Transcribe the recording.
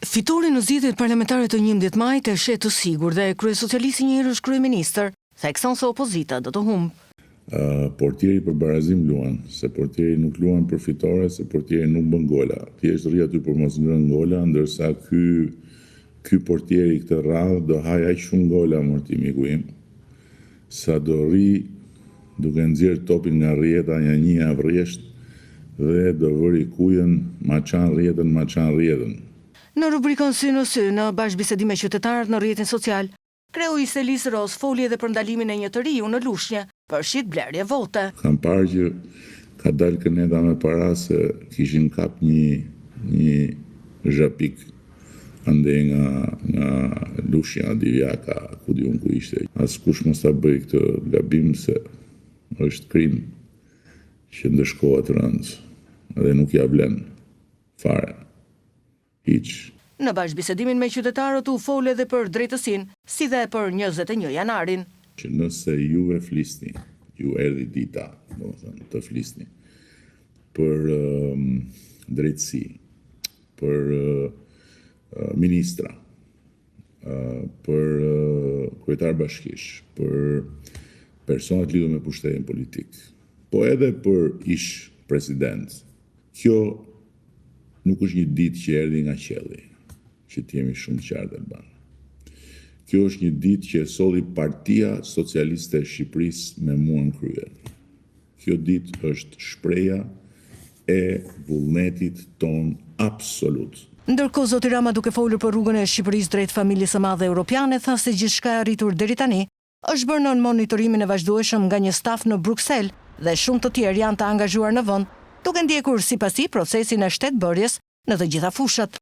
Fitori në zgjedhjet parlamentare të 11 majit e shet të sigurt dhe kryesocialisti një herë është kryeministër, thekson se opozita do të humbë. Portieri për barazim luan, se portieri nuk luan për fitore, se portieri nuk bën gola. Thjesht rri aty për mos ngrënë gola, ndërsa ky portieri këtë radhë do haj aq shumë gola morti miku im, sa do rri duke nxjerr topin nga rrjeta një avrjesht dhe do vëri kujën maçan rrjetën. Në rubrikën Sy në Sy, në bashkëbisedim me qytetarët në rrjetin social, kreu i Selis Ros foli edhe për ndalimin e një të riu në Lushnjë për shit blerje vote. Kam parë që ka dalë këneta me para se kishin kap një zhapik ande nga Lushnja, Divjaka, ku diun ku ishte. Askush mos ta bëj këtë gabim se është krim që ndëshkohet rënd dhe nuk ja vlen fare. Hiç. Në bashkëbisedimin me qytetarët u fol edhe për drejtësinë, si dhe për 21 janarin. Që nëse juve flisni, ju erdhi dita, të flisni për drejtësi, për ministra, për kryetar bashkish, për personat lidhur me pushtetin politik, po edhe për ish president. Kjo nuk është një ditë që erdhi nga qielli, që t'jemi shumë qartë Alban. Kjo është një ditë që e solli Partia Socialiste e Shqipërisë me mua në krye. Kjo ditë është shpreha e vullnetit ton absolut. Ndërkohë zoti Rama, duke folur për rrugën e Shqipërisë drejt familjes së madhe europiane, tha se gjithçka e arritur deri tani është bërë nën monitorimin e vazhdueshëm nga një staf në Bruksel dhe shumë të tjerë janë të angazhuar në vend, duke ndjekur sipasi procesin e shtetbërjes në të gjitha fushat.